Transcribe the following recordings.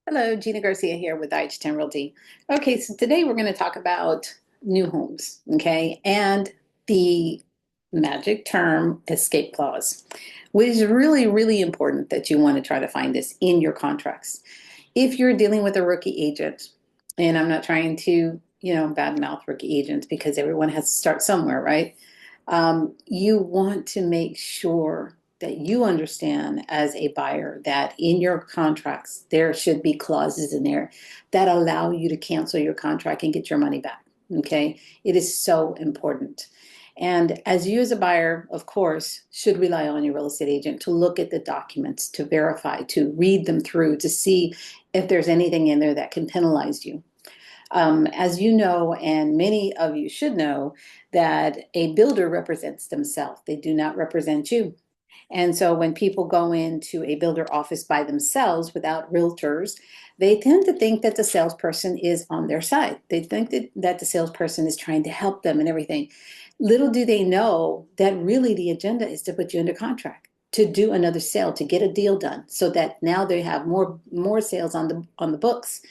Hello, Gina Garcia here with IH10 Realty. Okay, so today we're going to talk about new homes, okay, and the magic term escape clause, which is really, really important that you want to try to find this in your contracts. If you're dealing with a rookie agent, and I'm not trying to, badmouth rookie agents because everyone has to start somewhere, right? You want to make sure that you understand as a buyer that in your contracts there should be clauses in there that allow you to cancel your contract and get your money back. Okay, it is so important. And as you as a buyer, of course, should rely on your real estate agent to look at the documents, to verify, to read them through, to see if there's anything in there that can penalize you. As you know, and many of you should know, that a builder represents themselves. They do not represent you. And so when people go into a builder office by themselves without realtors, they tend to think that the salesperson is on their side. They think that the salesperson is trying to help them and everything. Little do they know that really the agenda is to put you under contract, to do another sale, to get a deal done, so that now they have more sales on the books.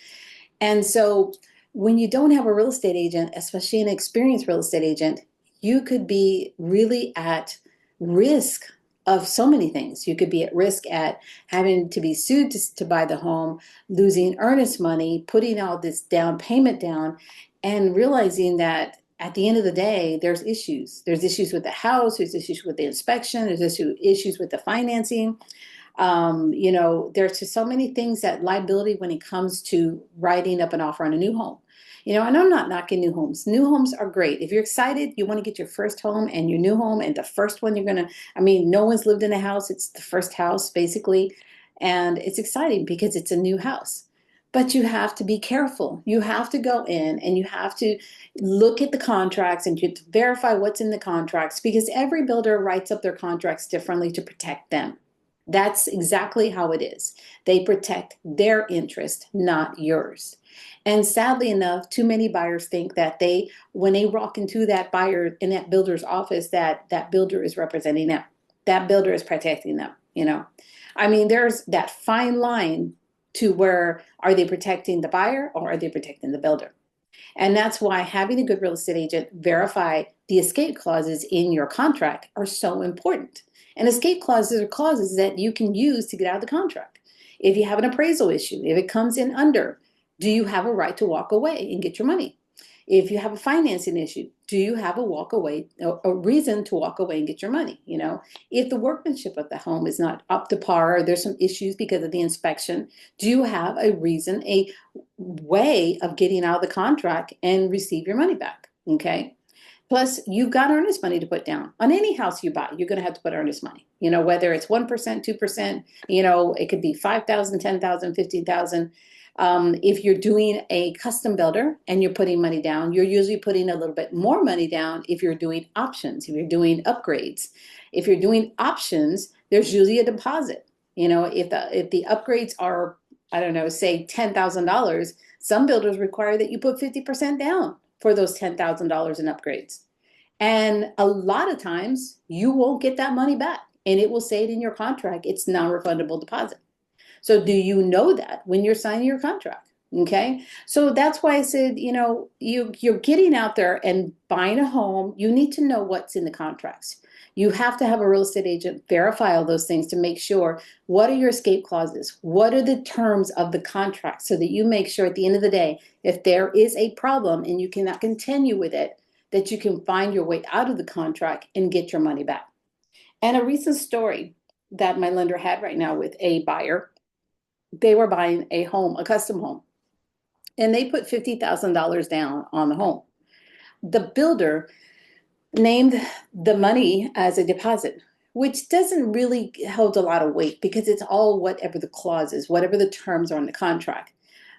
And so when you don't have a real estate agent, especially an experienced real estate agent, you could be really at risk of so many things. You could be at risk at having to be sued to buy the home, losing earnest money, putting all this down payment down, and realizing that at the end of the day, there's issues. There's issues with the house, there's issues with the inspection, there's issues with the financing. There's just so many things that liability when it comes to writing up an offer on a new home. And I'm not knocking new homes. New homes are great. If you're excited, you want to get your first home and your new home and the first one no one's lived in a house. It's the first house basically. And it's exciting because it's a new house. But you have to be careful. You have to go in and you have to look at the contracts and you have to verify what's in the contracts because every builder writes up their contracts differently to protect them. That's exactly how it is. They protect their interest, not yours. And sadly enough, too many buyers think that when they walk into that buyer in that builder's office, that builder is representing them. That builder is protecting them. There's that fine line to where are they protecting the buyer or are they protecting the builder? And that's why having a good real estate agent verify the escape clauses in your contract are so important. And escape clauses are clauses that you can use to get out of the contract. If you have an appraisal issue, if it comes in under, do you have a right to walk away and get your money? If you have a financing issue, do you have a reason to walk away and get your money? If the workmanship of the home is not up to par, or there's some issues because of the inspection, do you have a reason, a way of getting out of the contract and receive your money back? Okay. Plus, you've got earnest money to put down. On any house you buy, you're going to have to put earnest money. Whether it's 1%, 2%, it could be 5,000, 10,000, 15,000. If you're doing a custom builder and you're putting money down, you're usually putting a little bit more money down if you're doing options, if you're doing upgrades. If you're doing options, there's usually a deposit. If the upgrades are, I don't know, say $10,000, some builders require that you put 50% down for those $10,000 in upgrades. And a lot of times you won't get that money back and it will say it in your contract. It's non-refundable deposit. So do you know that when you're signing your contract? Okay. So that's why I said, you're getting out there and buying a home. You need to know what's in the contracts. You have to have a real estate agent verify all those things to make sure what are your escape clauses? What are the terms of the contract so that you make sure at the end of the day, if there is a problem and you cannot continue with it, that you can find your way out of the contract and get your money back. And a recent story that my lender had right now with a buyer, they were buying a home, a custom home, and they put $50,000 down on the home. The builder named the money as a deposit, which doesn't really hold a lot of weight because it's all whatever the clause is, whatever the terms are in the contract.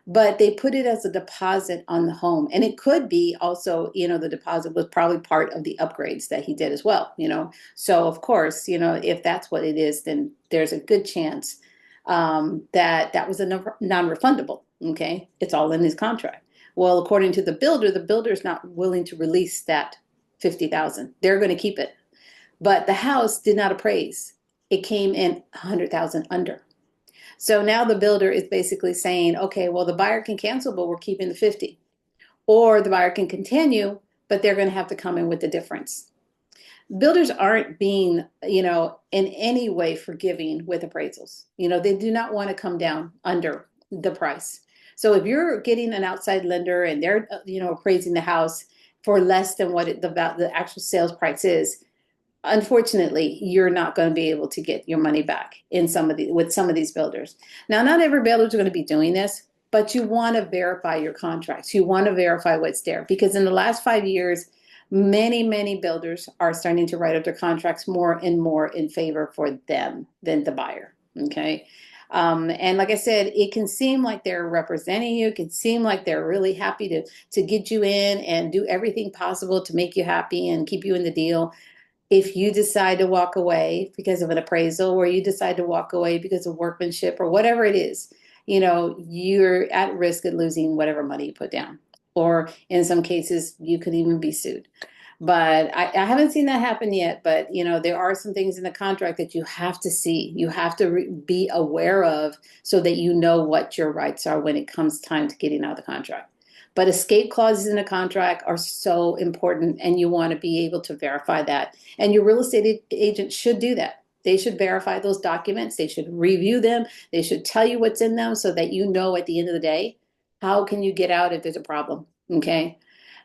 But they put it as a deposit on the home. And it could be also, the deposit was probably part of the upgrades that he did as well. So of course, if that's what it is, then there's a good chance that was a non-refundable. Okay, it's all in his contract. Well, according to the builder is not willing to release that 50,000. They're going to keep it, but the house did not appraise. It came in 100,000 under. So now the builder is basically saying, okay, well, the buyer can cancel, but we're keeping the 50. Or the buyer can continue, but they're going to have to come in with the difference. Builders aren't being, in any way forgiving with appraisals. They do not want to come down under the price. So if you're getting an outside lender and they're, appraising the house for less than what the actual sales price is, unfortunately, you're not going to be able to get your money back with some of these builders. Now, not every builder is going to be doing this, but you want to verify your contracts. You want to verify what's there, because in the last 5 years, many builders are starting to write up their contracts more and more in favor for them than the buyer. Okay. And like I said, it can seem like they're representing you. It can seem like they're really happy to get you in and do everything possible to make you happy and keep you in the deal. If you decide to walk away because of an appraisal, or you decide to walk away because of workmanship or whatever it is, you're at risk of losing whatever money you put down. Or in some cases, you could even be sued. But I haven't seen that happen yet. But, there are some things in the contract that you have to see. You have to be aware of, so that you know what your rights are when it comes time to getting out of the contract. But escape clauses in a contract are so important, and you want to be able to verify that. And your real estate agent should do that. They should verify those documents. They should review them. They should tell you what's in them, so that you know at the end of the day, how can you get out if there's a problem, okay?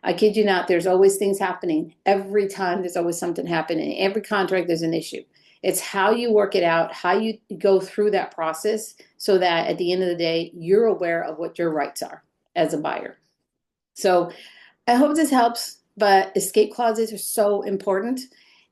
I kid you not, there's always things happening. Every time there's always something happening. In every contract there's an issue. It's how you work it out, how you go through that process, so that at the end of the day, you're aware of what your rights are as a buyer. So I hope this helps, but escape clauses are so important.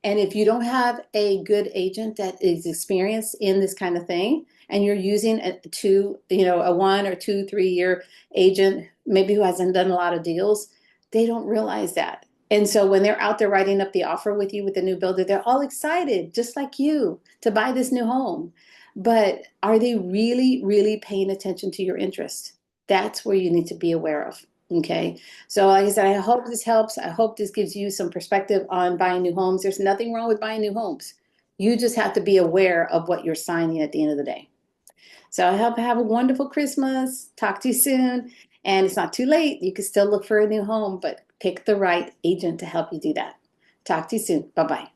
And if you don't have a good agent that is experienced in this kind of thing, and you're using a 1 or 2, 3 year agent, maybe who hasn't done a lot of deals, they don't realize that. And so when they're out there writing up the offer with you with the new builder, they're all excited, just like you, to buy this new home. But are they really, really paying attention to your interest? That's where you need to be aware of. Okay. So like I said, I hope this helps. I hope this gives you some perspective on buying new homes. There's nothing wrong with buying new homes. You just have to be aware of what you're signing at the end of the day. So I hope you have a wonderful Christmas. Talk to you soon. And it's not too late. You can still look for a new home, but pick the right agent to help you do that. Talk to you soon. Bye-bye.